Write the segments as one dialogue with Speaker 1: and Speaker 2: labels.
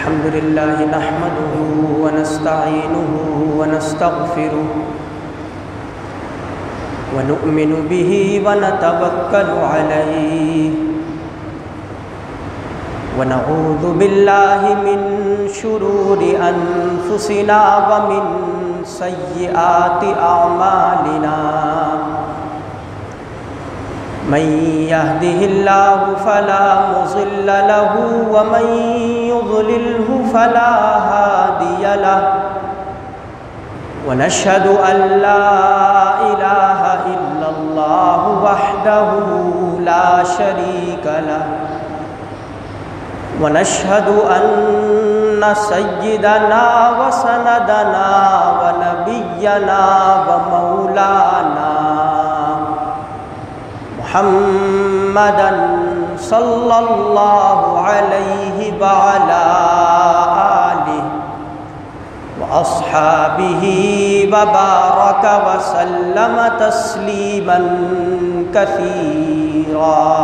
Speaker 1: الحمد لله نحمده ونستعينه ونستغفره ونؤمن به ونتوكل عليه ونعوذ بالله من شرور أنفسنا ومن سيئات أعمالنا من يهده الله فلا مضل له ومن يضلله فلا هادي له ونشهد أن لا إله إلا الله وحده لا شريك له ونشهد أن سيدنا وسندنا ونبينا ومولانا محمدًا صلى الله عليه وعلى آله وأصحابه وبارك وسلم تسليمًا كثيرًا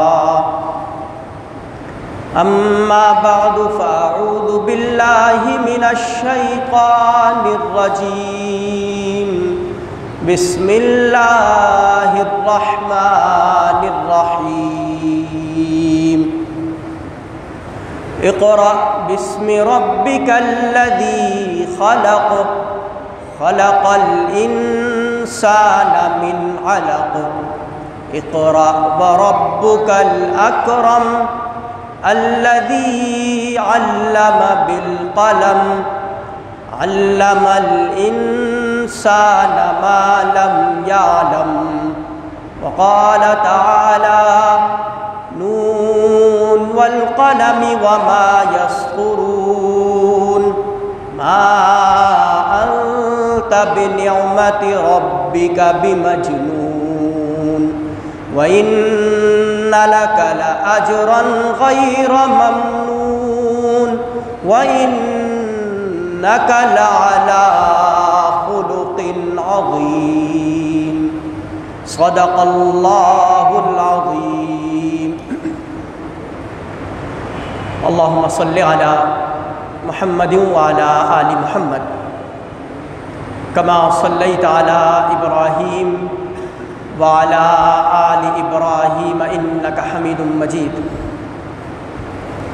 Speaker 1: أما بعد فأعوذ بالله من الشيطان الرجيم بسم الله الرحمن الرحيم اقرأ باسم ربك الذي خلق خلق الإنسان من علق اقرأ وربك الأكرم الذي علم بالقلم علم الإنسان ما لم يعلم وقال تعالى نون والقلم وما يسطرون ما أنت بنعمة ربك بمجنون وإن لك لأجرا غير ممنون وإنك لعلى خلق عظيم صدق الله العظيم اللهم صل على محمد وعلى آل محمد كما صليت على إبراهيم وعلى آل إبراهيم إنك حميد مجيد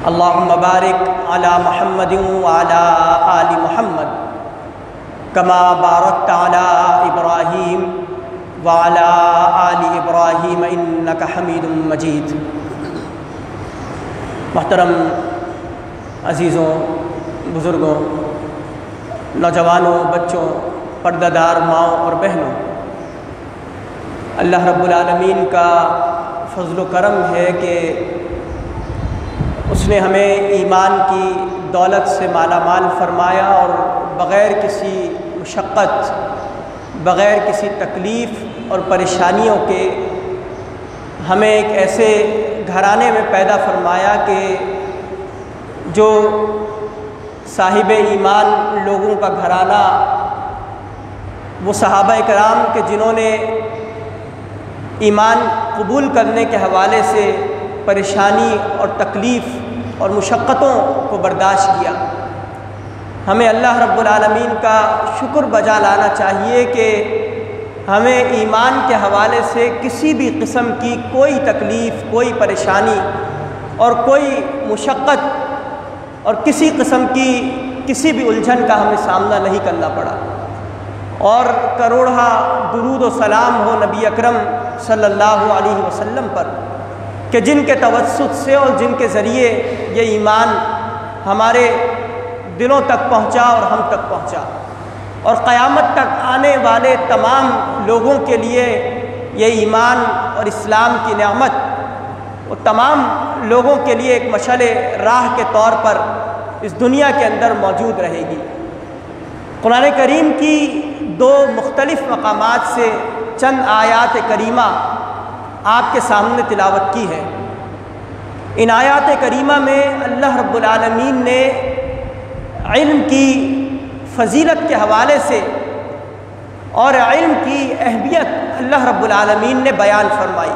Speaker 1: اللهم بارك على محمد وعلى آل محمد كما باركت على إبراهيم وعلى آل إبراهيم إنك حميد مجيد محترم عزیزوں، بزرگوں، نوجوانوں، بچوں، پردہ دار ماؤں اور بہنوں، اللہ رب العالمین کا فضل و کرم ہے کہ اس نے ہمیں ایمان کی دولت سے مالا مال فرمایا اور بغیر کسی مشقت، بغیر کسی تکلیف اور پریشانیوں کے ہمیں ایک ایسے گھرانے میں پیدا فرمایا کہ جو صاحب ایمان لوگوں کا گھرانہ، وہ صحابہ کرام کے جنہوں نے ایمان قبول کرنے کے حوالے سے پریشانی اور تکلیف اور مشقتوں کو برداشت کیا، ہمیں اللہ رب العالمین کا شکر بجا لانا چاہیے کہ ہمیں ایمان کے حوالے سے کسی بھی قسم کی کوئی تکلیف، کوئی پریشانی اور کوئی مشقت اور کسی قسم کی کسی بھی الجھن کا ہمیں سامنا نہیں کرنا پڑا، اور کروڑہ درود و سلام ہو نبی اکرم صلی اللہ علیہ وسلم پر کہ جن کے توسط سے اور جن کے ذریعے یہ ایمان ہمارے دلوں تک پہنچا اور ہم تک پہنچا، اور قیامت تک آنے والے تمام لوگوں کے لیے یہ ایمان اور اسلام کی نعمت وہ تمام لوگوں کے لیے ایک مشعل راہ کے طور پر اس دنیا کے اندر موجود رہے گی۔ قرآن کریم کی دو مختلف مقامات سے چند آیات کریمہ آپ کے سامنے تلاوت کی ہے۔ ان آیات کریمہ میں اللہ رب العالمین نے علم کی فضیلت کے حوالے سے اور علم کی اہمیت اللہ رب العالمین نے بیان فرمائی۔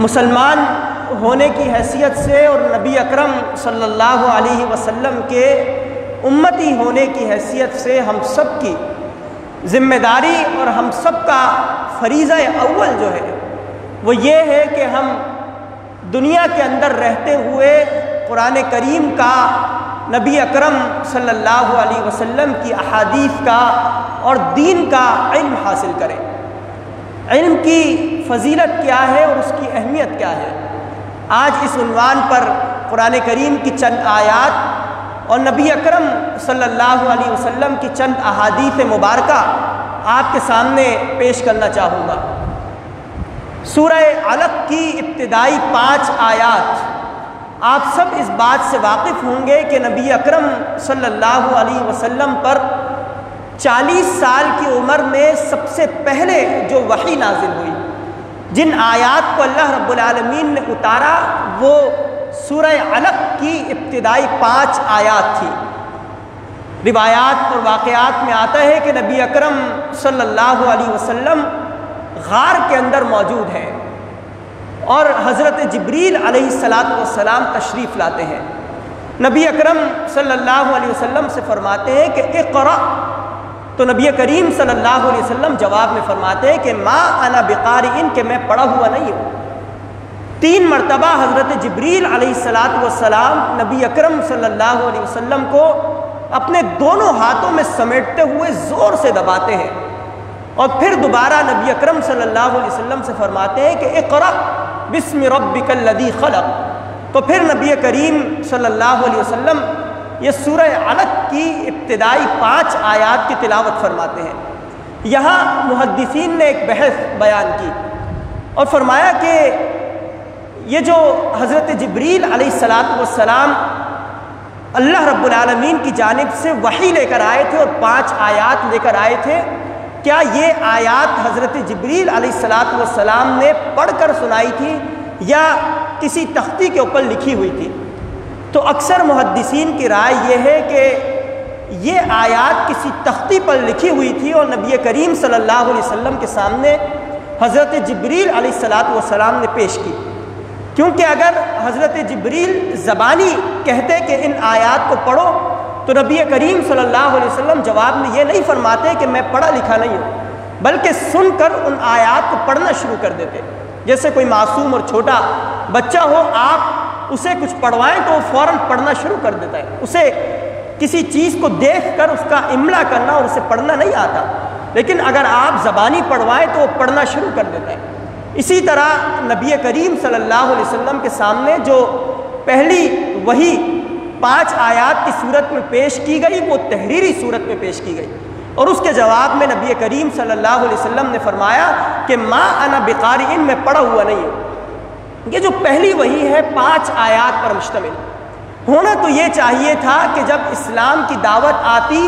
Speaker 1: مسلمان ہونے کی حیثیت سے اور نبی اکرم صلی اللہ علیہ وسلم کے امتی ہونے کی حیثیت سے ہم سب کی ذمہ داری اور ہم سب کا فریضہ اول جو ہے وہ یہ ہے کہ ہم دنیا کے اندر رہتے ہوئے قرآن کریم کا، نبی اکرم صلی اللہ علیہ وسلم کی احادیث کا اور دین کا علم حاصل کریں۔ علم کی فضیلت کیا ہے اور اس کی اہمیت کیا ہے، آج اس عنوان پر قرآن کریم کی چند آیات اور نبی اکرم صلی اللہ علیہ وسلم کی چند احادیث مبارکہ آپ کے سامنے پیش کرنا چاہوں گا۔ سورہ علق کی ابتدائی 5 آیات، آپ سب اس بات سے واقف ہوں گے کہ نبی اکرم صلی اللہ علیہ وسلم پر 40 سال کی عمر میں سب سے پہلے جو وحی نازل ہوئی، جن آیات کو اللہ رب العالمین نے اتارا، وہ سورہ علق کی ابتدائی 5 آیات تھی۔ روایات اور واقعات میں آتا ہے کہ نبی اکرم صلی اللہ علیہ وسلم غار کے اندر موجود ہیں اور حضرت جبریل علیہ السلام تشریف لاتے ہیں۔ نبی اکرم صلی اللہ علیہ وسلم سے فرماتے ہیں کہ اقرأ، تو نبی کریم صلی اللہ علیہ وسلم جواب میں فرماتے ہیں کہ ما انا بقارئ، کہ میں پڑھا ہوا نہیں ہوں۔ 3 مرتبہ حضرت جبریل علیہ السلام نبی اکرم صلی اللہ علیہ وسلم کو اپنے دونوں ہاتھوں میں سمیٹتے ہوئے زور سے دباتے ہیں، اور پھر دوبارہ نبی اکرم صلی اللہ علیہ وسلم سے فرماتے ہیں کہ اقرأ بسم ربک الذی خلق، تو پھر نبی کریم صلی اللہ علیہ وسلم یہ سورہ علق کی ابتدائی 5 آیات کی تلاوت فرماتے ہیں۔ یہاں محدثین نے ایک بحث بیان کی اور فرمایا کہ یہ جو حضرت جبریل علیہ السلام اللہ رب العالمین کی جانب سے وحی لے کر آئے تھے اور 5 آیات لے کر آئے تھے، کیا یہ آیات حضرت جبریل علیہ السلام نے پڑھ کر سنائی تھی یا کسی تختی کے اوپر لکھی ہوئی تھی؟ تو اکثر محدثین کی رائے یہ ہے کہ یہ آیات کسی تختی پر لکھی ہوئی تھی اور نبی کریم صلی اللہ علیہ وسلم کے سامنے حضرت جبریل علیہ السلام نے پیش کی، کیونکہ اگر حضرت جبریل زبانی کہتے کہ ان آیات کو پڑھو تو نبی کریم صلی اللہ علیہ وسلم جواب میں یہ نہیں فرماتے کہ میں پڑھا لکھا نہیں ہوں، بلکہ سن کر ان آیات کو پڑھنا شروع کر دیتے۔ جیسے کوئی معصوم اور چھوٹا بچہ ہو، آپ اسے کچھ پڑھوائیں تو وہ فوراً پڑھنا شروع کر دیتا ہے، اسے کسی چیز کو دیکھ کر اس کا املا کرنا اور اسے پڑھنا نہیں آتا، لیکن اگر آپ زبانی پڑھوائیں تو وہ پڑھنا شروع کر دیتا ہے۔ اسی طرح نبی کریم صلی اللہ علیہ وسلم کے سامنے جو پہلی وحی 5 آیات کی صورت میں پیش کی گئی، وہ تحریری صورت میں پیش کی گئی، اور اس کے جواب میں نبی کریم صلی اللہ علیہ وسلم نے فرمایا کہ ما انا بقارئ، میں پڑھا ہوا نہیں ہوں۔ یہ جو پہلی وحی ہے 5 آیات پر مشتمل، ہونا تو یہ چاہیے تھا کہ جب اسلام کی دعوت آتی،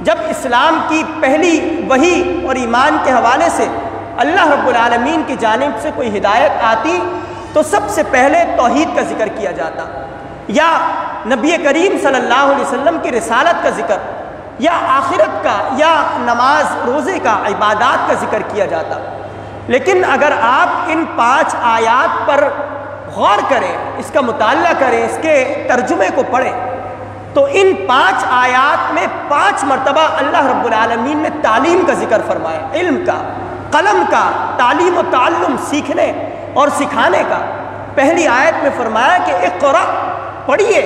Speaker 1: جب اسلام کی پہلی وحی اور ایمان کے حوالے سے اللہ رب العالمین کی جانب سے کوئی ہدایت آتی تو سب سے پہلے توحید کا ذکر کیا جاتا، یا نبی کریم صلی اللہ علیہ وسلم کی رسالت کا ذکر، یا آخرت کا، یا نماز روزے کا، عبادات کا ذکر کیا جاتا۔ لیکن اگر آپ ان 5 آیات پر غور کریں، اس کا مطالعہ کریں، اس کے ترجمے کو پڑھیں، تو ان 5 آیات میں 5 مرتبہ اللہ رب العالمین نے تعلیم کا ذکر فرمایا، علم کا، قلم کا، تعلیم و تعلم، سیکھنے اور سکھانے کا۔ پہلی آیت میں فرمایا کہ اقرأ، پڑھیے،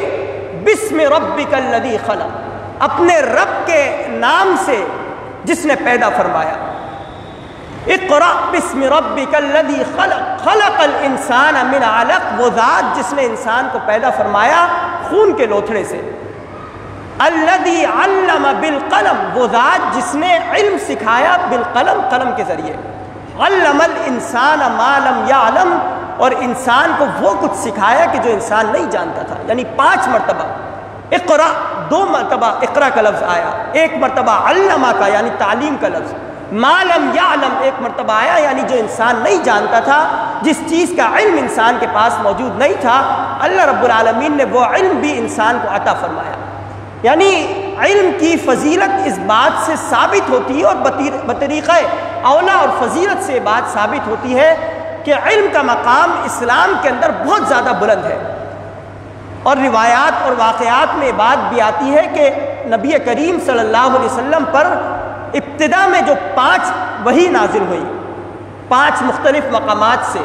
Speaker 1: بسم ربک الذی خلق، اپنے رب کے نام سے جس نے پیدا فرمایا۔ اقرأ بسم ربک الذی خلق، خلق الانسان من علق، وہ ذات جس نے انسان کو پیدا فرمایا خون کے لوتھڑے سے۔ الذی علم بالقلم، وہ ذات جس نے علم سکھایا بالقلم، قلم کے ذریعے۔ علم الانسان ما لم یعلم، اور انسان کو وہ کچھ سکھایا کہ جو انسان نہیں جانتا تھا۔ یعنی 5 مرتبہ اقرأ، 2 مرتبہ اقرأ کا لفظ آیا، 1 مرتبہ علمہ کا یعنی تعلیم کا لفظ، ما لم یعلم 1 مرتبہ آیا یعنی جو انسان نہیں جانتا تھا، جس چیز کا علم انسان کے پاس موجود نہیں تھا، اللہ رب العالمین نے وہ علم بھی انسان کو عطا فرمایا۔ یعنی علم کی فضیلت اس بات سے ثابت ہوتی ہے، اور بطریقہ اولا اور فضیلت سے بات ثابت ہوتی ہے کہ علم کا مقام اسلام کے اندر بہت زیادہ بلند ہے، اور روایات اور واقعات میں بات بھی آتی ہے کہ نبی کریم صلی اللہ علیہ وسلم پر ابتدا میں جو 5 وحی نازل ہوئی 5 مختلف مقامات سے،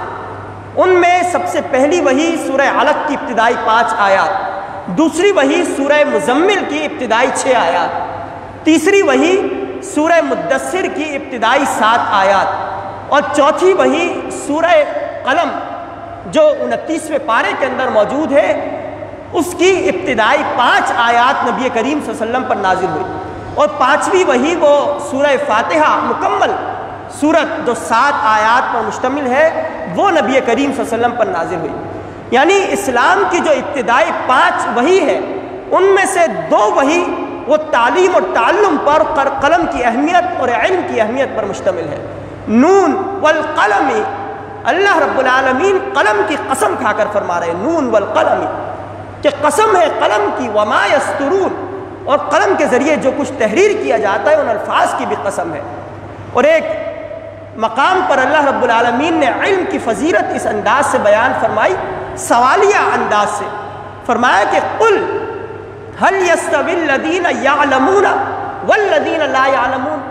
Speaker 1: ان میں سب سے پہلی وحی سورہ علق کی ابتدائی 5 آیات، دوسری وحی سورہ مزمل کی ابتدائی 6 آیات، تیسری وحی سورہ مدثر کی ابتدائی 7 آیات، اور چوتھی وحی سورہ قلم جو 29ویں پارے کے اندر موجود ہے، اس کی ابتدائی 5 آیات نبی کریم صلی اللہ علیہ وسلم پر نازل ہوئی، اور 5ویں وحی وہ سورہ فاتحہ مکمل سورت جو 7 آیات پر مشتمل ہے، وہ نبی کریم صلی اللہ علیہ وسلم پر نازل ہوئی۔ یعنی اسلام کی جو ابتدائی 5 وحی ہے، ان میں سے 2 وحی وہ تعلیم اور تعلم پر، قلم کی اہمیت اور علم کی اہمیت پر مشتمل ہے۔ نون والقلم، اللہ رب العالمین قلم کی قسم کھا کر فرما رہے ہیں، نون والقلم، کہ قسم ہے قلم کی، وما یسترون، اور قلم کے ذریعے جو کچھ تحریر کیا جاتا ہے ان الفاظ کی بھی قسم ہے۔ اور ایک مقام پر اللہ رب العالمین نے علم کی فضیلت اس انداز سے بیان فرمائی، سوالیہ انداز سے فرمایا کہ قل هل يستوي الذين يعلمون والذين لا يعلمون،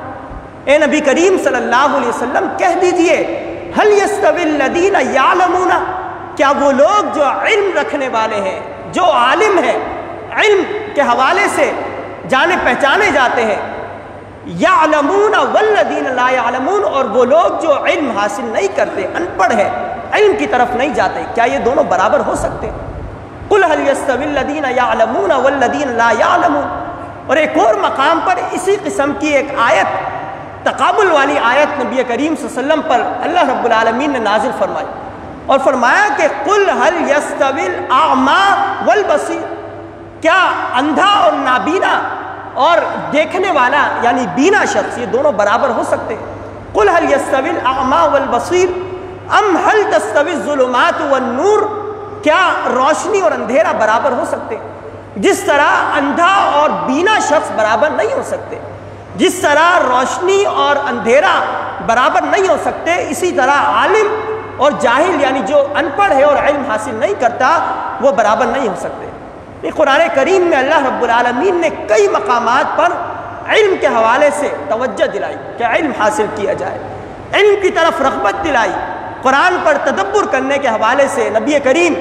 Speaker 1: اے نبی کریم صلی اللہ علیہ وسلم کہہ دیجئے هل يستوي الذين يعلمون، کیا وہ لوگ جو علم رکھنے والے ہیں، جو عالم ہیں، علم کے حوالے سے جانے پہچانے جاتے ہیں، یعلمون والذین لا یعلمون، اور وہ لوگ جو علم حاصل نہیں کرتے، ان پڑھ ہے، علم کی طرف نہیں جاتے، کیا یہ دونوں برابر ہو سکتے؟ قل هل يستوي الذین یعلمون والذین لا یعلمون۔ اور ایک اور مقام پر اسی قسم کی ایک آیت، تقابل والی آیت نبی کریم صلی اللہ علیہ وسلم پر اللہ رب العالمین نے نازل فرمائی، اور فرمایا کہ قل هل يستوي الاعمى والبصیر، کیا اندھا اور نابینا اور دیکھنے والا یعنی بینا شخص یہ دونوں برابر ہو سکتے ہیں؟ قل هل يستوي الاعمى والبصیر ام هل تستوي الظلمات والنور، کیا روشنی اور اندھیرا برابر ہو سکتے ہیں؟ جس طرح اندھا اور بینا شخص برابر نہیں ہو سکتے، جس طرح روشنی اور اندھیرا برابر نہیں ہو سکتے، اسی طرح عالم اور جاہل یعنی جو ان پڑھ ہے اور علم حاصل نہیں کرتا وہ برابر نہیں ہو سکتے۔ قرآن کریم میں اللہ رب العالمین نے کئی مقامات پر علم کے حوالے سے توجہ دلائی کہ علم حاصل کیا جائے، علم کی طرف رغبت دلائی، قرآن پر تدبر کرنے کے حوالے سے، نبی کریم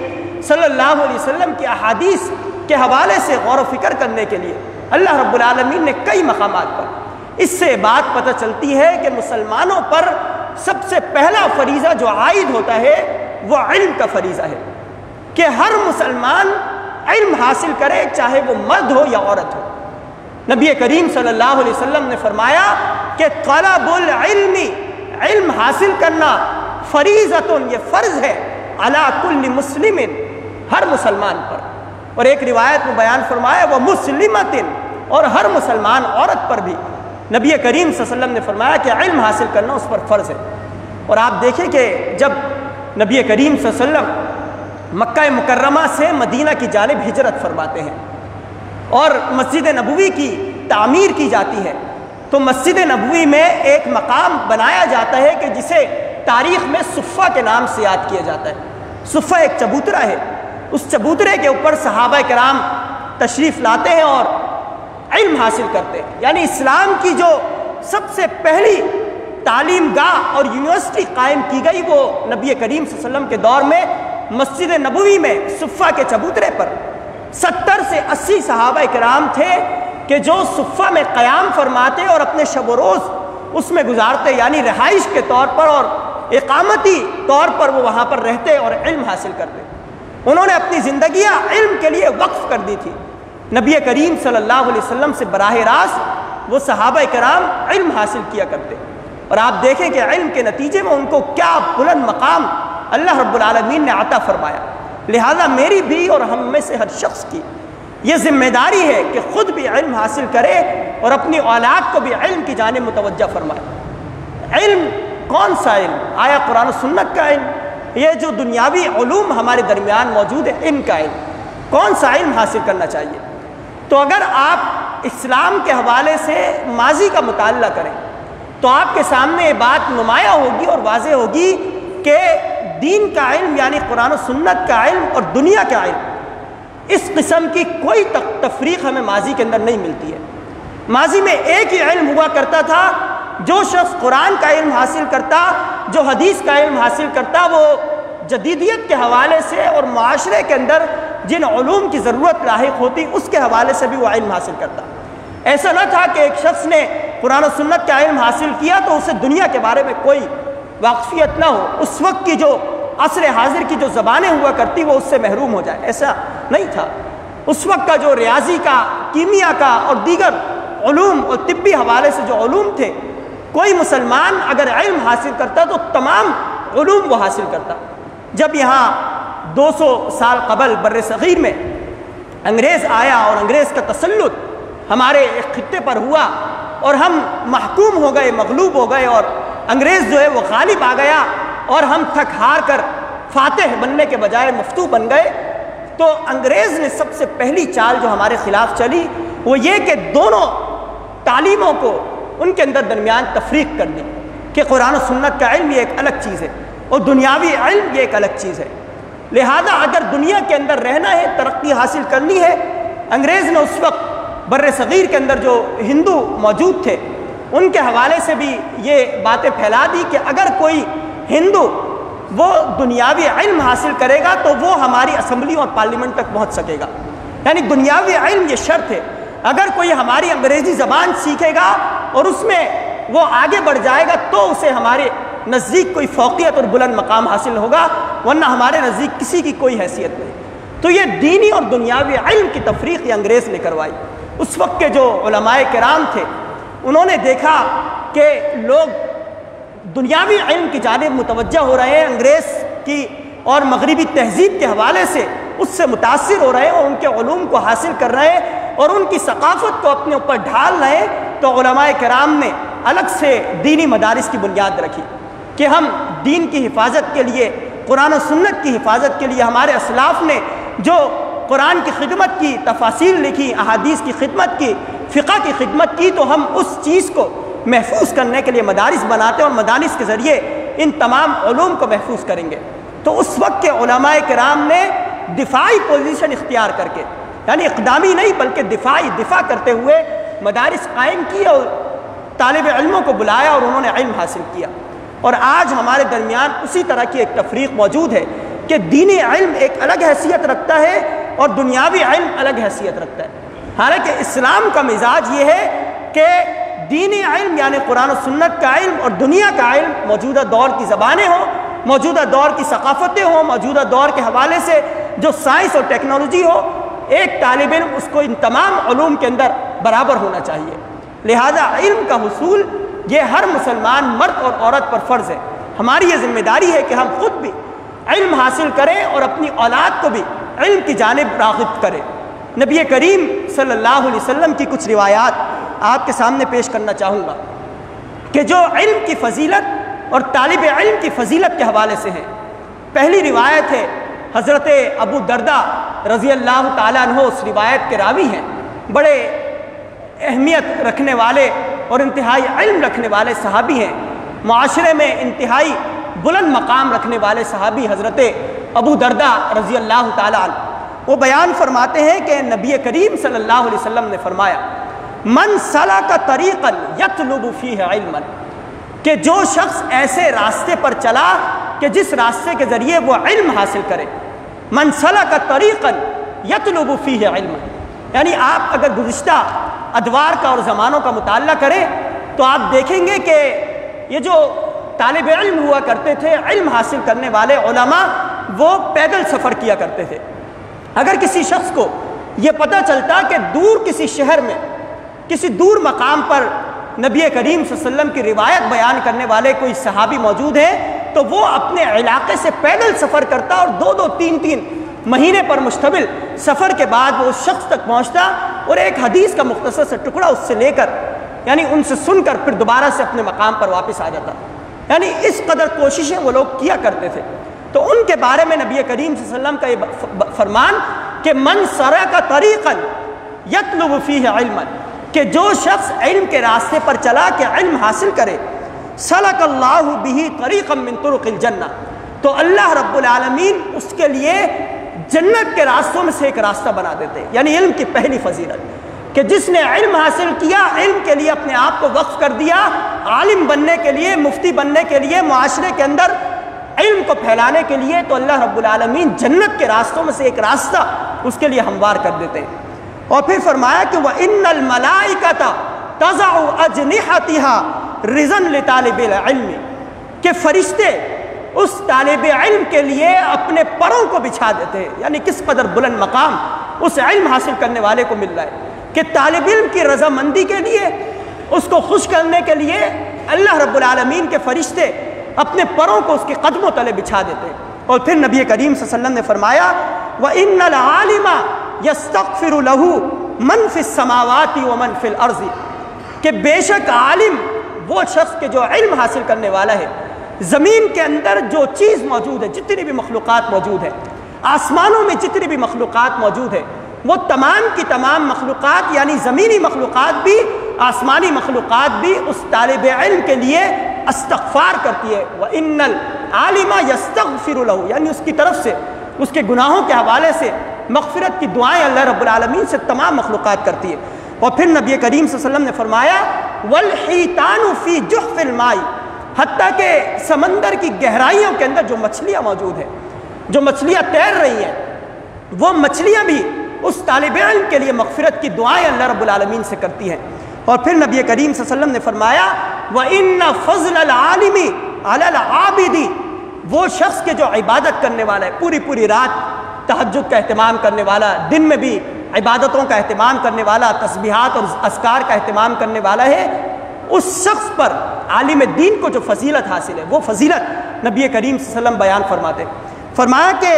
Speaker 1: صلی اللہ علیہ وسلم کی احادیث کے حوالے سے غور و فکر کرنے کے لیے اللہ رب العالمین نے کئی مقامات پر۔ اس سے بات پتہ چلتی ہے کہ مسلمانوں پر سب سے پہلا فریضہ جو عائد ہوتا ہے وہ علم کا فریضہ ہے، کہ ہر مسلمان علم حاصل کرے، چاہے وہ مرد ہو یا عورت ہو۔ نبی کریم صلی اللہ علیہ وسلم نے فرمایا کہ طلب العلم، علم حاصل کرنا، فریضۃ، یہ فرض ہے، علی کل مسلم، ہر مسلمان پر۔ اور ایک روایت میں بیان فرمایا وہ مسلمۃ، اور ہر مسلمان عورت پر بھی نبی کریم صلی اللہ علیہ وسلم نے فرمایا کہ علم حاصل کرنا اس پر فرض ہے۔ اور آپ دیکھیں کہ جب نبی کریم صلی اللہ علیہ وسلم مکہ مکرمہ سے مدینہ کی جانب ہجرت فرماتے ہیں اور مسجد نبوی کی تعمیر کی جاتی ہے، تو مسجد نبوی میں ایک مقام بنایا جاتا ہے کہ جسے تاریخ میں صفہ کے نام سے یاد کیا جاتا ہے۔ صفہ ایک چبوترا ہے، اس چبوترے کے اوپر صحابہ کرام تشریف لاتے ہیں اور علم حاصل کرتے ہیں۔ یعنی اسلام کی جو سب سے پہلی تعلیم گاہ اور یونیورسٹی قائم کی گئی وہ نبی کریم صلی اللہ علیہ وسلم کے دور میں مسجد نبوی میں صفہ کے چبوترے پر 70 سے 80 صحابہ کرام تھے کہ جو صفہ میں قیام فرماتے اور اپنے شب و روز اس میں گزارتے، یعنی رہائش کے طور پر اور اقامتی طور پر وہ وہاں پر رہتے اور علم حاصل کرتے۔ انہوں نے اپنی زندگیاں علم کے لیے وقف کر دی تھی۔ نبی کریم صلی اللہ علیہ وسلم سے براہ راست وہ صحابہ کرام علم حاصل کیا کرتے، اور آپ دیکھیں کہ علم کے نتیجے میں ان کو کیا بلند مقام اللہ رب العالمین نے عطا فرمایا۔ لہذا میری بھی اور ہم میں سے ہر شخص کی یہ ذمہ داری ہے کہ خود بھی علم حاصل کرے اور اپنی اولاد کو بھی علم کی جانب متوجہ فرمائے۔ علم کون سا علم؟ آیا قرآن و سنت کا علم؟ یہ جو دنیاوی علوم ہمارے درمیان موجود ہے ان کا علم؟ کون سا علم حاصل کرنا چاہیے؟ تو اگر آپ اسلام کے حوالے سے ماضی کا مطالعہ کریں تو آپ کے سامنے یہ بات نمایاں ہوگی اور واضح ہوگی کہ دین کا علم یعنی قرآن و سنت کا علم اور دنیا کا علم، اس قسم کی کوئی تفریق ہمیں ماضی کے اندر نہیں ملتی ہے۔ ماضی میں ایک ہی علم ہوا کرتا تھا، جو شخص قرآن کا علم حاصل کرتا، جو حدیث کا علم حاصل کرتا، وہ جدیدیت کے حوالے سے اور معاشرے کے اندر جن علوم کی ضرورت لاحق ہوتی اس کے حوالے سے بھی وہ علم حاصل کرتا۔ ایسا نہ تھا کہ ایک شخص نے قرآن و سنت کا علم حاصل کیا تو اسے دنیا کے بارے میں کوئی واقفیت نہ ہو، اس وقت کی جو عصر حاضر کی جو زبانیں ہوا کرتی وہ اس سے محروم ہو جائے، ایسا نہیں تھا۔ اس وقت کا جو ریاضی کا، کیمیا کا اور دیگر علوم اور طبی حوالے سے جو علوم تھے، کوئی مسلمان اگر علم حاصل کرتا تو تمام علوم وہ حاصل کرتا۔ جب یہاں 200 سال قبل بر صغیر میں انگریز آیا اور انگریز کا تسلط ہمارے ایک خطے پر ہوا اور ہم محکوم ہو گئے، مغلوب ہو گئے اور انگریز جو ہے وہ غالب آ گیا اور ہم تھک ہار کر فاتح بننے کے بجائے مفتو بن گئے، تو انگریز نے سب سے پہلی چال جو ہمارے خلاف چلی وہ یہ کہ دونوں تعلیموں کو ان کے اندر درمیان تفریق کر دی کہ قرآن و سنت کا علم یہ ایک الگ چیز ہے اور دنیاوی علم یہ ایک الگ چیز ہے۔ لہذا اگر دنیا کے اندر رہنا ہے، ترقی حاصل کرنی ہے، انگریز نے اس وقت بر صغیر کے اندر جو ہندو موجود تھے ان کے حوالے سے بھی یہ باتیں پھیلا دی کہ اگر کوئی ہندو وہ دنیاوی علم حاصل کرے گا تو وہ ہماری اسمبلیوں اور پارلیمنٹ تک پہنچ سکے گا، یعنی دنیاوی علم یہ شرط ہے۔ اگر کوئی ہماری انگریزی زبان سیکھے گا اور اس میں وہ آگے بڑھ جائے گا تو اسے ہمارے نزدیک کوئی فوقیت اور بلند مقام حاصل ہوگا، ورنہ ہمارے نزدیک کسی کی کوئی حیثیت نہیں۔ تو یہ دینی اور دنیاوی علم کی تفریق یہ انگریز نے کروائی۔ اس وقت کے جو علماء کرام تھے انہوں نے دیکھا کہ لوگ دنیاوی علم کی جانب متوجہ ہو رہے ہیں، انگریز کی اور مغربی تہذیب کے حوالے سے اس سے متاثر ہو رہے ہیں اور ان کے علوم کو حاصل کر رہے ہیں اور ان کی ثقافت کو اپنے اوپر ڈھال رہے ہیں، تو علماء کرام نے الگ سے دینی مدارس کی بنیاد رکھی کہ ہم دین کی حفاظت کے لیے، قرآن و سنت کی حفاظت کے لیے ہمارے اسلاف نے جو قرآن کی خدمت کی، تفاسیر لکھی، احادیث کی خدمت کی، فقہ کی خدمت کی، تو ہم اس چیز کو محفوظ کرنے کے لیے مدارس بناتے ہیں اور مدارس کے ذریعے ان تمام علوم کو محفوظ کریں گے۔ تو اس وقت کے علماء کرام نے دفاعی پوزیشن اختیار کر کے، یعنی اقدامی نہیں بلکہ دفاع کرتے ہوئے مدارس قائم کی اور طالب علموں کو بلایا اور انہوں نے علم حاصل کیا۔ اور آج ہمارے درمیان اسی طرح کی ایک تفریق موجود ہے کہ دینی علم ایک الگ حیثیت رکھتا ہے اور دنیاوی علم الگ حیثیت رکھتا ہے۔ حالانکہ اسلام کا مزاج یہ ہے کہ دینی علم یعنی قرآن و سنت کا علم اور دنیا کا علم، موجودہ دور کی زبانیں ہوں، موجودہ دور کی ثقافتیں ہوں، موجودہ دور کے حوالے سے جو سائنس اور ٹیکنالوجی ہو، ایک طالب علم اس کو ان تمام علوم کے اندر برابر ہونا چاہیے۔ لہذا علم کا حصول یہ ہر مسلمان مرد اور عورت پر فرض ہے۔ ہماری یہ ذمہ داری ہے کہ ہم خود بھی علم حاصل کریں اور اپنی اولاد کو بھی علم کی جانب راغب کریں۔ نبی کریم صلی اللہ علیہ وسلم کی کچھ روایات آپ کے سامنے پیش کرنا چاہوں گا کہ جو علم کی فضیلت اور طالب علم کی فضیلت کے حوالے سے ہیں۔ پہلی روایت ہے حضرت ابو دردہ رضی اللہ تعالیٰ عنہ، اس روایت کے راوی ہیں، بڑے اہمیت رکھنے والے اور انتہائی علم رکھنے والے صحابی ہیں، معاشرے میں انتہائی بلند مقام رکھنے والے صحابی حضرت ابو دردہ رضی اللہ تعالیٰ عنہ۔ وہ بیان فرماتے ہیں کہ نبی کریم صلی اللہ علیہ وسلم نے فرمایا، من سلک طریقا یطلب فیہ علما، کہ جو شخص ایسے راستے پر چلا کہ جس راستے کے ذریعے وہ علم حاصل کرے، من سلک طریقا یطلب فیہ علما، یعنی آپ اگر گزشتہ ادوار کا اور زمانوں کا مطالعہ کریں تو آپ دیکھیں گے کہ یہ جو طالب علم ہوا کرتے تھے، علم حاصل کرنے والے علماء، وہ پیدل سفر کیا کرتے تھے۔ اگر کسی شخص کو یہ پتہ چلتا کہ دور کسی شہر میں، کسی دور مقام پر نبی کریم صلی اللہ علیہ وسلم کی روایت بیان کرنے والے کوئی صحابی موجود ہیں، تو وہ اپنے علاقے سے پیدل سفر کرتا اور 2-2 3-3 مہینے پر مشتمل سفر کے بعد وہ اس شخص تک پہنچتا اور ایک حدیث کا مختصر سے ٹکڑا اس سے لے کر، یعنی ان سے سن کر پھر دوبارہ سے اپنے مقام پر واپس آ جاتا۔ یعنی اس قدر کوششیں وہ لوگ کیا کرتے تھے۔ تو ان کے بارے میں نبی کریم صلی اللہ علیہ وسلم کا یہ فرمان کہ من سلک طریقا یطلب فیہ علما، کہ جو شخص علم کے راستے پر چلا کہ علم حاصل کرے، سلک اللہ بہ طریقا من طرق الجنہ، تو اللہ رب العالمین اس کے لیے جنت کے راستوں میں سے ایک راستہ بنا دیتے ہیں۔ یعنی علم کی پہلی فضیلت کہ جس نے علم حاصل کیا، علم کے لیے اپنے آپ کو وقف کر دیا، عالم بننے کے لیے، مفتی بننے کے لیے، معاشرے کے اندر علم کو پھیلانے کے لیے، تو اللہ رب العالمین جنت کے راستوں میں سے ایک راستہ اس کے لیے ہموار کر دیتے ہیں۔ اور پھر فرمایا کہ وَإِنَّ الْمَلَائِكَةَ تَضَعُ أَجْنِحَتِهَا رِزًا لِطَالِبِ الْعِلْمِ کہ فرشتے اس طالب علم کے لیے اپنے پروں کو بچھا دیتے ہیں۔ یعنی کس قدر بلند مقام اس علم حاصل کرنے والے کو مل رہا ہے کہ طالب علم کی رضامندی کے لیے، اس کو خوش کرنے کے لیے اللہ رب العالمین کے فرشتے اپنے پروں کو اس کے قدموں تلے بچھا دیتے ہیں۔ اور پھر نبی کریم صلی اللہ علیہ وسلم نے فرمایا وَإِنَّ الْعَالِمَ يَسْتَغْفِرُ لَهُ مَنْ فِي السَّمَاوَاتِ وَمَنْ فِي الْأَرْضِ کہ بے شک عالم وہ شخص کے جو علم حاصل کرنے والا ہے، زمین کے اندر جو چیز موجود ہے، جتنی بھی مخلوقات موجود ہے، آسمانوں میں جتنی بھی مخلوقات موجود ہے، وہ تمام کی تمام مخلوقات یعنی زمینی مخلوقات بھی، آسمانی مخلوقات بھی اس طالب علم کے لیے استغفار کرتی ہے۔ وَإِنَّ الْعَالِمَ يَسْتَغْفِرُ لَهُ یعنی اس کی طرف سے، اس کے گناہوں کے حوالے سے مغفرت کی دعائیں اللہ رب العالمین سے تمام مخلوقات کرتی ہے۔ اور پھر نبی کریم صلی اللہ علیہ وسلم نے فرمایا وَالْحِيتَانُ فِي جُحْفِ الْمَاءِ حتیٰ کہ سمندر کی گہرائیوں کے اندر جو مچھلیاں موجود ہیں، جو مچھلیاں تیر رہی ہیں، وہ مچھلیاں بھی اس طالب علم کے لیے مغفرت کی دعائیں اللہ رب العالمین سے کرتی ہیں۔ اور پھر نبی کریم صلی اللہ علیہ وسلم نے فرمایا وَإِنَّ فَضْلَ الْعَالِمِ عَلَى الْعَابِدِ وہ شخص کے جو عبادت کرنے والا ہے، پوری پوری رات تہجد کا اہتمام کرنے والا، دن میں بھی عبادتوں کا اہتمام کرنے والا، تسبیحات اور اذکار کا اہتمام کرنے والا ہے، اس شخص پر عالم دین کو جو فضیلت حاصل ہے، وہ فضیلت نبی کریم صلی اللہ علیہ وسلم بیان فرماتے ہیں۔ فرمایا کہ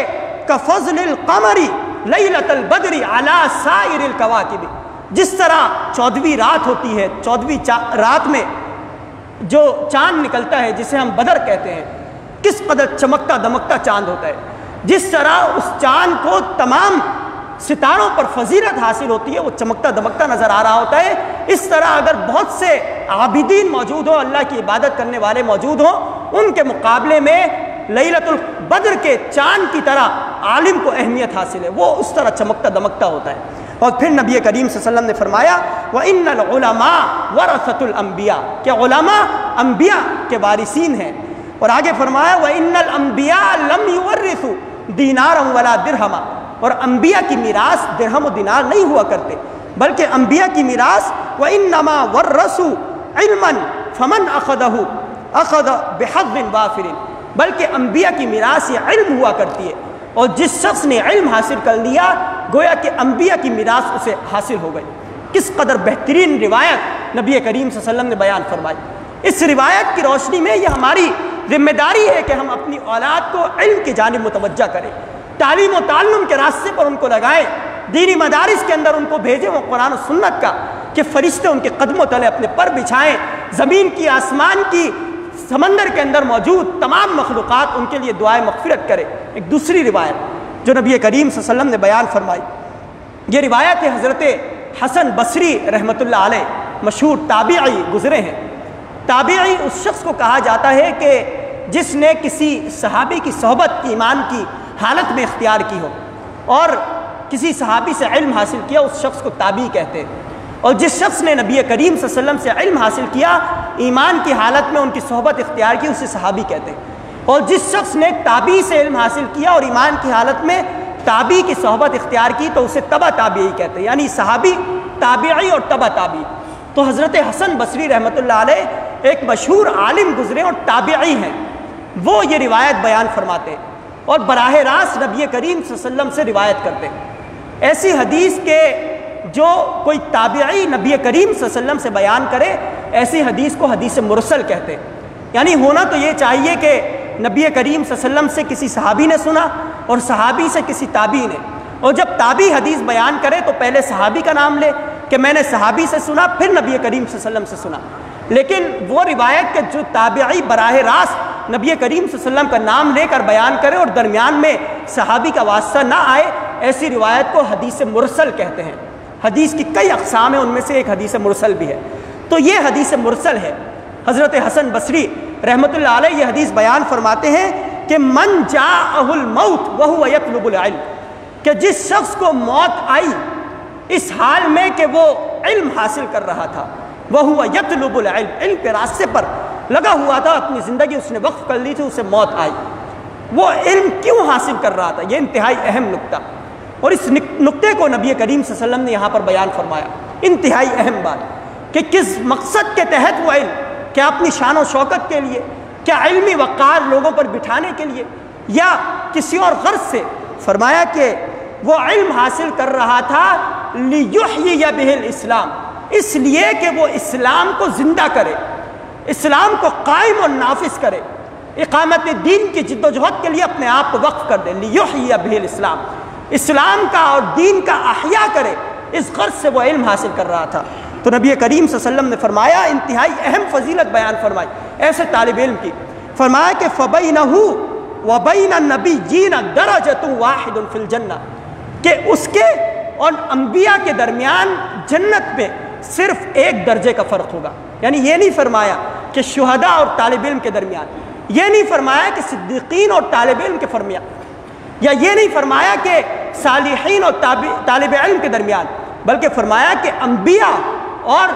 Speaker 1: کفضل القمر لیلۃ البدر علی سائر الکواکب جس طرح 14ویں رات ہوتی ہے، 14ویں رات میں جو چاند نکلتا ہے جسے ہم بدر کہتے ہیں، کس قدر چمکتا دمکتا چاند ہوتا ہے، جس طرح اس چاند کو تمام ستاروں پر فضیلت حاصل ہوتی ہے، وہ چمکتا دمکتا نظر آ رہا ہوتا ہے، اس طرح اگر بہت سے عابدین موجود ہوں، اللہ کی عبادت کرنے والے موجود ہوں، ان کے مقابلے میں لیلۃ البدر کے چاند کی طرح عالم کو اہمیت حاصل ہے، وہ اس طرح چمکتا دمکتا ہوتا ہے۔ اور پھر نبی کریم صلی اللہ علیہ وسلم نے فرمایا وَإِنَّ الْعُلَمَاءَ وَرَثَةُ الْأَنْبِيَاءِ کہ علماء انبیاء کے وارثین ہیں۔ اور آگے فرمایا وَإِنَّ الْأَنْبِيَاءَ لَمْ يُوَرِّثُوا دِينَارًا وَلَا دِرْهَمًا اور انبیاء کی میراث درہم و دینار نہیں ہوا کرتے، بلکہ انبیاء کی میراث وَإِنَّمَا وَرَّثُوا عِلْمًا فَمَنْ أَخَذَهُ أَخَذَ بِحَظٍّ وَافِرٍ بلکہ انبیاء کی میراث یہ علم ہوا کرتی ہے، اور جس شخص نے علم حاصل کر لیا گویا کہ انبیاء کی میراث اسے حاصل ہو گئی۔ کس قدر بہترین روایت نبی کریم صلی اللہ علیہ وسلم نے بیان فرمائی۔ اس روایت کی روشنی میں یہ ہماری ذمہ داری ہے کہ ہم اپنی اولاد کو علم کی جانب متوجہ کریں، تعلیم و تعلم کے راستے پر ان کو لگائیں، دینی مدارس کے اندر ان کو بھیجیں، وہ قرآن و سنت کا کہ فرشتے ان کے قدموں تلے اپنے پر بچھائیں، زمین کی، آسمان کی، سمندر کے اندر موجود تمام مخلوقات ان کے لیے دعائیں مغفرت کرے۔ ایک دوسری روایت جو نبی کریم صلی اللہ علیہ وسلم نے بیان فرمائی، یہ روایت ہے حضرت حسن بصری رحمۃ اللہ علیہ، مشہور تابعی گزرے ہیں۔ تابعی اس شخص کو کہا جاتا ہے کہ جس نے کسی صحابی کی صحبت ایمان کی حالت میں اختیار کی ہو اور کسی صحابی سے علم حاصل کیا، اس شخص کو تابعی کہتے ہیں۔ اور جس شخص نے نبی کریم صلی اللہ علیہ وسلم سے علم حاصل کیا، ایمان کی حالت میں ان کی صحبت اختیار کی، اسے صحابی کہتے ہیں۔ اور جس شخص نے تابعی سے علم حاصل کیا اور ایمان کی حالت میں تابعی کی صحبت اختیار کی، تو اسے تبع تابعی کہتے ہیں، یعنی صحابی، تابعی اور تبع تابعی۔ تو حضرت حسن بصری رحمۃ اللہ علیہ ایک مشہور عالم گزرے اور تابعی ہیں، وہ یہ روایت بیان فرماتے ہیں اور براہ راست نبی کریم صلی اللہ علیہ وسلم سے روایت کرتے ہیں۔ ایسی حدیث کے جو کوئی تابعی نبی کریم صلی اللہ علیہ وسلم سے بیان کرے، ایسی حدیث کو حدیث مرسل کہتے ہیں۔ یعنی ہونا تو یہ چاہیے کہ نبی کریم صلی اللہ علیہ وسلم سے کسی صحابی نے سنا اور صحابی سے کسی تابعی نے، اور جب تابعی حدیث بیان کرے تو پہلے صحابی کا نام لے کہ میں نے صحابی سے سنا، پھر نبی کریم صلی اللہ علیہ وسلم سے سنا۔ لیکن وہ روایت کہ جو تابعی براہ راست نبی کریم صلی اللہ علیہ وسلم کا نام لے کر بیان کرے اور درمیان میں صحابی کا واسطہ نہ آئے، ایسی روایت کو حدیث مرسل کہتے ہیں۔ حدیث کی کئی اقسام ہیں، ان میں سے ایک حدیث مرسل بھی ہے۔ تو یہ حدیث مرسل ہے۔ حضرت حسن بصری رحمۃ اللہ علیہ یہ حدیث بیان فرماتے ہیں کہ من جاءہ الموت وہو یطلب العلم، کہ جس شخص کو موت آئی اس حال میں کہ وہ علم حاصل کر رہا تھا، وہو یطلب العلم، علم کے راستے پر لگا ہوا تھا، اپنی زندگی اس نے وقف کر لی تھی، اسے موت آئی، وہ علم کیوں حاصل کر رہا تھا؟ یہ انتہائی اہم نکتہ، اور اس نکتے کو نبی کریم صلی اللہ علیہ وسلم نے یہاں پر بیان فرمایا، انتہائی اہم بات کہ کس مقصد کے تحت وہ علم، کیا اپنی شان و شوکت کے لیے، کیا علمی وقار لوگوں پر بٹھانے کے لیے، یا کسی اور غرض سے؟ فرمایا کہ وہ علم حاصل کر رہا تھا لِيُحْيِيَ بِهِ الْإِسْلام، اس لیے کہ وہ اسلام کو زندہ کرے، اسلام کو قائم اور نافذ کرے، اقامت دین کی جد و جہد کے لیے اپنے آپ کو وقف کر دے، لِيُحْيِيَ بِهِ الْإِسْلام، اسلام کا اور دین کا احیاء کرے، اس غرض سے وہ علم حاصل کر رہا تھا۔ تو نبی کریم صلی اللہ علیہ وسلم نے فرمایا، انتہائی اہم فضیلت بیان فرمائی ایسے طالب علم کی، فرمایا کہ فَبَيْنَهُ وَبَيْنَ النَّبِيِّينَ دَرَجَةٌ وَاحِدٌ فِي الْجَنَّةِ، کہ اس کے اور انبیاء کے درمیان جنت میں صرف ایک درجے کا فرق ہوگا۔ یعنی یہ نہیں فرمایا کہ شہداء اور طالب علم کے درمیان، یہ نہیں فرمایا کہ صدیقین اور طالب علم کے درمیان، یا یہ نہیں فرمایا کہ صالحین اور طالب علم کے درمیان، بلکہ فرمایا کہ انبیاء اور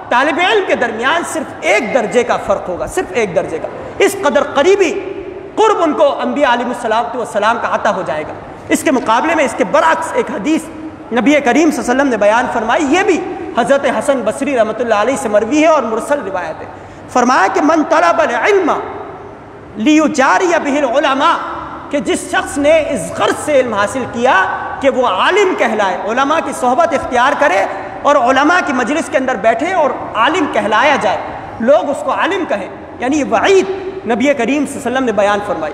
Speaker 1: طالب علم کے درمیان صرف ایک درجے کا فرق ہوگا، صرف ایک درجے کا، اس قدر قریبی قرب ان کو انبیاء علیہ السلام کا عطا ہو جائے گا۔ اس کے مقابلے میں اس کے برعکس ایک حدیث نبی کریم صلی اللہ علیہ وسلم نے بیان فرمائی، یہ بھی حضرت حسن بصری رحمۃ اللہ علیہ سے مروی ہے اور مرسل روایت ہے، فرمایا کہ من طلب العلم لیجاری بہ العلماء، کہ جس شخص نے اس غرض سے علم حاصل کیا کہ وہ عالم کہلائے، علماء کی صحبت اختیار کرے اور علماء کی مجلس کے اندر بیٹھے اور عالم کہلایا جائے، لوگ اس کو عالم کہیں، یعنی یہ وعید نبی کریم صلی اللہ علیہ وسلم نے بیان فرمائی،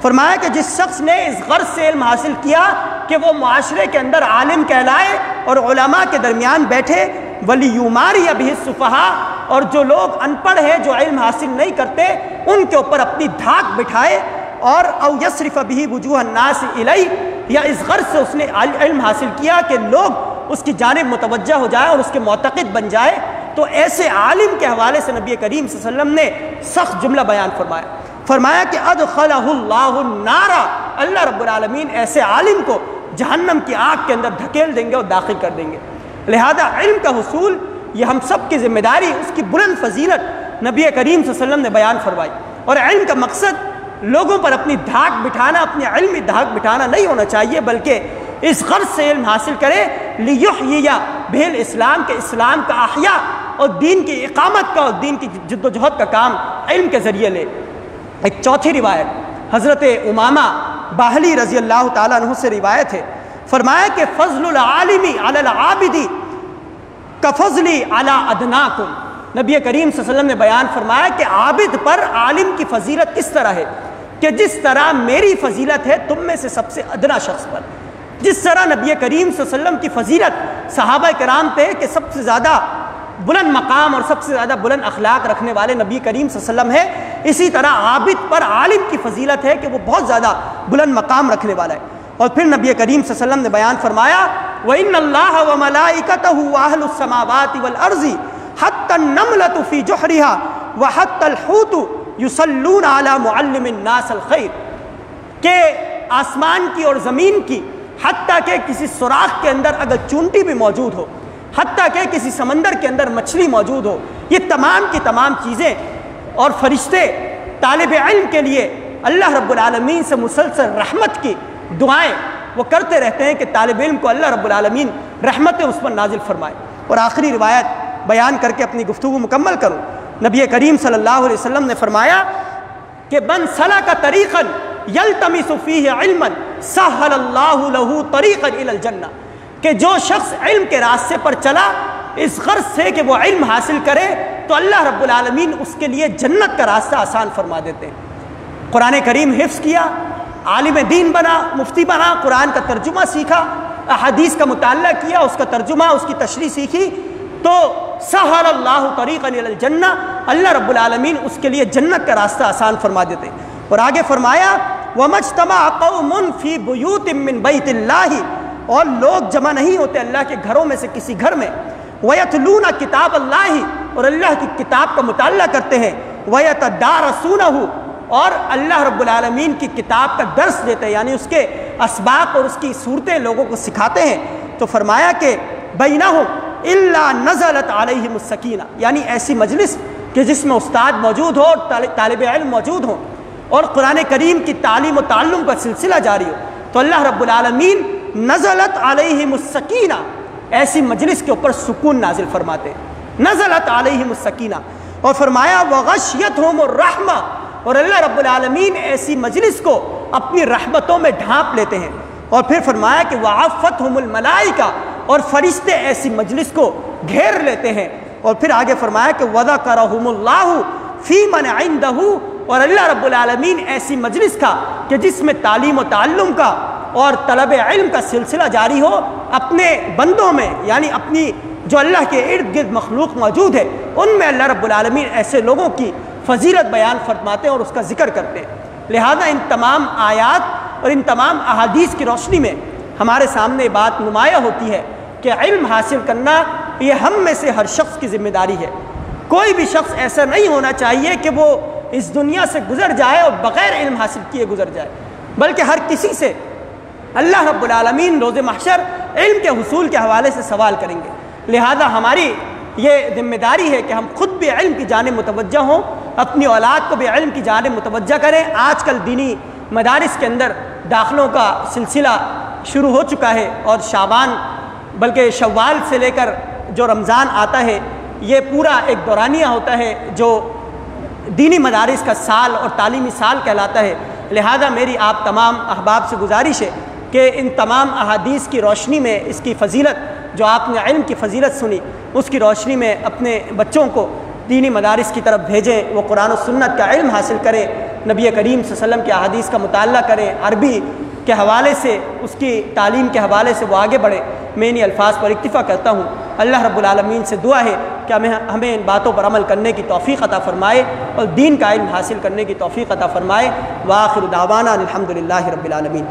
Speaker 1: فرمایا کہ جس شخص نے اس غرض سے علم حاصل کیا کہ وہ معاشرے کے اندر عالم کہلائے اور علماء کے درمیان بیٹھے، وَلِيُمَارِيَ بِهِ السُّفَهَاء، اور جو لوگ ان پڑھ ہیں، جو علم حاصل نہیں کرتے، ان کے اوپر اپنی دھاک بٹھائے، اور او یصرف بہ وجوہ الناس الیہ، یا اس غرض سے اس نے علم حاصل کیا کہ لوگ اس کی جانب متوجہ ہو جائے اور اس کے معتقد بن جائے، تو ایسے عالم کے حوالے سے نبی کریم صلی اللہ علیہ وسلم نے سخت جملہ بیان فرمایا، فرمایا کہ ادخلہ اللہ النار، اللہ رب العالمین ایسے عالم کو جہنم کی آگ کے اندر دھکیل دیں گے اور داخل کر دیں گے۔ لہذا علم کا حصول یہ ہم سب کی ذمہ داری، اس کی بلند فضیلت نبی کریم صلی اللہ علیہ وسلم نے بیان فرمائی، اور علم کا مقصد لوگوں پر اپنی دھاک بٹھانا، اپنی علمی دھاک بٹھانا نہیں ہونا چاہیے، بلکہ اس غرض سے علم حاصل کرے لیحیی بہ الاسلام، کے اسلام کا احیاء اور دین کی اقامت کا اور دین کی جد و جہد کا کام علم کے ذریعے لے۔ ایک چوتھی روایت حضرت امامہ باہلی رضی اللہ تعالیٰ عنہ سے روایت ہے، فرمایا کہ فضل العالم علی العابد کفضلی علی ادناکم، نبی کریم صلی اللہ علیہ وسلم نے بیان فرمایا کہ عابد پر عالم کی فضیلت کس طرح ہے کہ جس طرح میری فضیلت ہے تم میں سے سب سے ادنا شخص پر، جس طرح نبی کریم صلی اللہ علیہ وسلم کی فضیلت صحابہ کرام پہ کہ سب سے زیادہ بلند مقام اور سب سے زیادہ بلند اخلاق رکھنے والے نبی کریم صلی اللہ علیہ وسلم ہے، اسی طرح عابد پر عالم کی فضیلت ہے کہ وہ بہت زیادہ بلند مقام رکھنے والا ہے۔ اور پھر نبی کریم صلی اللہ علیہ وسلم نے بیان فرمایا وَإِنَّ اللَّهَ وَمَلَائِكَتَهُ وَأَهْلُ السَّمَاوَاتِ وَالْأَرْضِ حَتَّى النَّمْلَةُ فِي جُحْرِهَا وَحَتَّى الْحُوتُ يُصَلُّونَ عَلَى مُعَلِّمِ النَّاسِ الْخَيْرِ، کہ آسمان کی اور زمین کی، حتیٰ کہ کسی سوراخ کے اندر اگر چونٹی بھی موجود ہو، حتیٰ کہ کسی سمندر کے اندر مچھلی موجود ہو، یہ تمام کی تمام چیزیں اور فرشتے طالب علم کے لیے اللہ رب العالمین سے مسلسل رحمت کی دعائیں وہ کرتے رہتے ہیں کہ طالب علم کو اللہ رب العالمین رحمتیں اس پر نازل فرمائے۔ اور آخری روایت بیان کر کے اپنی گفتگو مکمل کروں، نبی کریم صلی اللہ علیہ وسلم نے فرمایا کہ من سلک طریقا یلتمس فیہ علما سہل اللہ لہ طریقا الی الجنہ، کہ جو شخص علم کے راستے پر چلا اس غرض سے کہ وہ علم حاصل کرے تو اللہ رب العالمین اس کے لیے جنت کا راستہ آسان فرما دیتے ہیں۔ قرآن کریم حفظ کیا، عالم دین بنا، مفتی بنا، قرآن کا ترجمہ سیکھا، احادیث کا مطالعہ کیا، اس کا ترجمہ، اس کی تشریح سیکھی، تو سہل اللہ طریقا الی الجنہ، اللہ رب العالمین اس کے لیے جنت کا راستہ آسان فرما دیتے ہیں۔ اور آگے فرمایا وَمَا اجْتَمَعَ قَوْمٌ فِي بُيُوتٍ مِّن بَيْتِ اللَّهِ، اور لوگ جمع نہیں ہوتے اللہ کے گھروں میں سے کسی گھر میں، وَيَتْلُونَ كِتَابَ اللَّهِ، اور اللہ کی کتاب کا مطالعہ کرتے ہیں، وَيَتَدَارَسُونَهُ، اور اللہ رب العالمین کی کتاب کا درس دیتے ہیں، یعنی اس کے اسباق اور اس کی صورتیں لوگوں کو سکھاتے ہیں، تو فرمایا کہ بینہم الا نزلت علیہم السکینہ، یعنی ایسی مجلس کہ جس میں استاد موجود ہو اور طالب علم موجود ہوں اور قرآن کریم کی تعلیم و تعلم کا سلسلہ جاری ہو، تو اللہ رب العالمین نزلت علیہم السکینہ، ایسی مجلس کے اوپر سکون نازل فرماتے ہیں، نزلت علیہم السکینہ، اور فرمایا وغشیتہم الرحمہ، اور اللہ رب العالمین ایسی مجلس کو اپنی رحمتوں میں ڈھانپ لیتے ہیں، اور پھر فرمایا کہ وعفتہم الملائکہ، اور فرشتے ایسی مجلس کو گھیر لیتے ہیں، اور پھر آگے فرمایا کہ وذکرہم اللہ فی من عندہ، اور اللہ رب العالمین ایسی مجلس کا کہ جس میں تعلیم و تعلم کا اور طلب علم کا سلسلہ جاری ہو، اپنے بندوں میں یعنی اپنی جو اللہ کے ارد گرد مخلوق موجود ہے ان میں اللہ رب العالمین ایسے لوگوں کی فضیلت بیان فرماتے ہیں اور اس کا ذکر کرتے ہیں۔ لہذا ان تمام آیات اور ان تمام احادیث کی روشنی میں ہمارے سامنے بات نمایاں ہوتی ہے کہ علم حاصل کرنا یہ ہم میں سے ہر شخص کی ذمہ داری ہے۔ کوئی بھی شخص ایسا نہیں ہونا چاہیے کہ وہ اس دنیا سے گزر جائے اور بغیر علم حاصل کیے گزر جائے، بلکہ ہر کسی سے اللہ رب العالمین روز محشر علم کے حصول کے حوالے سے سوال کریں گے۔ لہذا ہماری یہ ذمہ داری ہے کہ ہم خود بھی علم کی جانب متوجہ ہوں، اپنی اولاد کو بھی علم کی جانب متوجہ کریں۔ آج کل دینی مدارس کے اندر داخلوں کا سلسلہ شروع ہو چکا ہے، اور شعبان بلکہ شوال سے لے کر جو رمضان آتا ہے یہ پورا ایک دورانیہ ہوتا ہے جو دینی مدارس کا سال اور تعلیمی سال کہلاتا ہے۔ لہذا میری آپ تمام احباب سے گزارش ہے کہ ان تمام احادیث کی روشنی میں اس کی فضیلت جو آپ نے علم کی فضیلت سنی اس کی روشنی میں اپنے بچوں کو دینی مدارس کی طرف بھیجیں، وہ قرآن و سنت کا علم حاصل کریں، نبی کریم صلی اللہ علیہ وسلم کی احادیث کا مطالعہ کریں، عربی کے حوالے سے اس کی تعلیم کے حوالے سے وہ آگے بڑھیں۔ میں انہی الفاظ پر اکتفا کرتا ہوں۔ اللہ رب العالمین سے دعا ہے کہ ہمیں ان باتوں پر عمل کرنے کی توفیق عطا فرمائے اور دین کا علم حاصل کرنے کی توفیق عطا فرمائے۔ وآخر دعوانا الحمدللہ رب العالمین۔